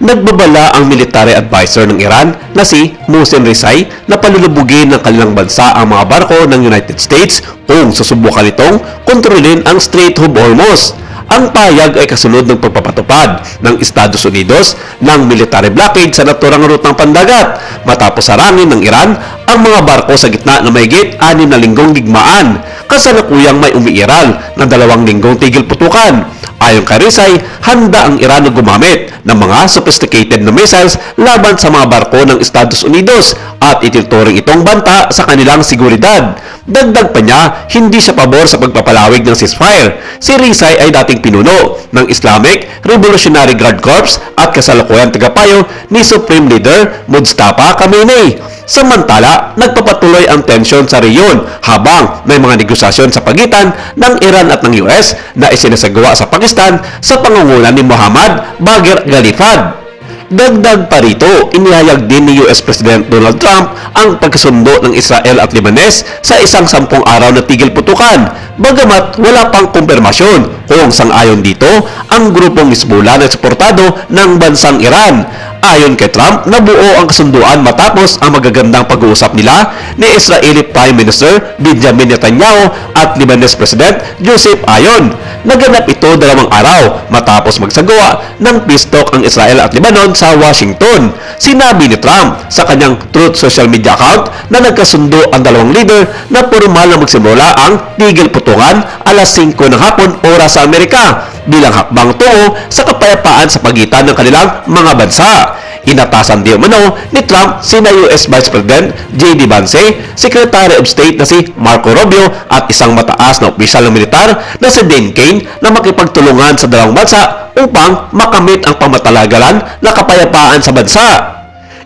Nagbabala ang military advisor ng Iran na si Mohsen Rezai na palulubugin ng kanilang bansa ang mga barko ng United States kung susubukan itong kontrolin ang Strait of Hormuz. Ang payag ay kasunod ng pagpapatupad ng Estados Unidos ng military blockade sa naturang rutang pandagat matapos harangin ng Iran ang mga barko sa gitna ng mahigit 6 na linggong digmaan, kasalukuyang may umiiral na 2 linggong tigil putukan. Ayon kay Rezai, handa ang Iran na gumamit ng mga sophisticated na missiles laban sa mga barko ng Estados Unidos at itinuturing itong banta sa kanilang seguridad. Dagdag pa niya, hindi siya pabor sa pagpapalawig ng ceasefire. Si Rezai ay dating pinuno ng Islamic Revolutionary Guard Corps at kasalukuyang tagapayo ni Supreme Leader Mustafa Khamenei. Samantala, nagpapatuloy ang tensyon sa rehiyon habang may mga negosasyon sa pagitan ng Iran at ng US na isinasagawa sa Pakistan sa pangunguna ni Muhammad Bagher Ghalibaf. Dagdag pa rito, inihayag din ni US President Donald Trump ang pagkasundo ng Israel at Lebanese sa isang 10 araw na tigil putukan. Bagamat wala pang kumpirmasyon kung sang-ayon dito ang grupong Hezbollah na suportado ng bansang Iran. Ayon kay Trump, nabuo ang kasunduan matapos ang magagandang pag-uusap nila ni Israeli Prime Minister Benjamin Netanyahu at Lebanese President Joseph Aoun. Naganap ito 2 araw matapos magsagawa ng peace talk ang Israel at Lebanon sa Washington. Sinabi ni Trump sa kanyang Truth social media account na nagkasundo ang 2 leader na formal na magsimula ang tigil putukan alas 5 ng hapon oras sa Amerika bilang hakbang tungo sa kapayapaan sa pagitan ng kanilang mga bansa. Inatasan din umano ni Trump sina US Vice President J.D. Vance, Secretary of State na si Marco Rubio at isang mataas na opisyal ng militar na si Dan Kane na makipagtulungan sa 2 bansa upang makamit ang pamatalagalan na kapayapaan sa bansa.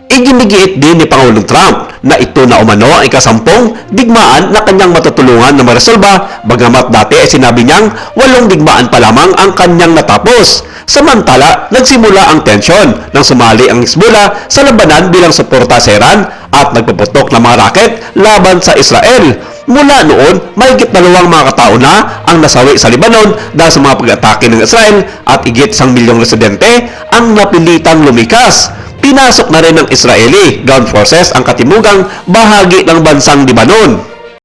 Iginigiit din ni Pangulong Trump na ito na umano ay kasampung digmaan na kanyang matutulungan na maresolba, bagamat dati ay sinabi niyang 8 digmaan pa lamang ang kanyang natapos. Samantala, nagsimula ang tensyon nang sumali ang Hezbollah sa labanan bilang suporta sa Iran at nagpuputok ng mga raket laban sa Israel. Mula noon, mahigit 2 mga katao na ang nasawi sa Lebanon dahil sa mga pag-atake ng Israel at higit 1 milyong residente ang napilitang lumikas. Pinasok na rin ng Israeli ground forces ang katimugang bahagi ng bansang Lebanon.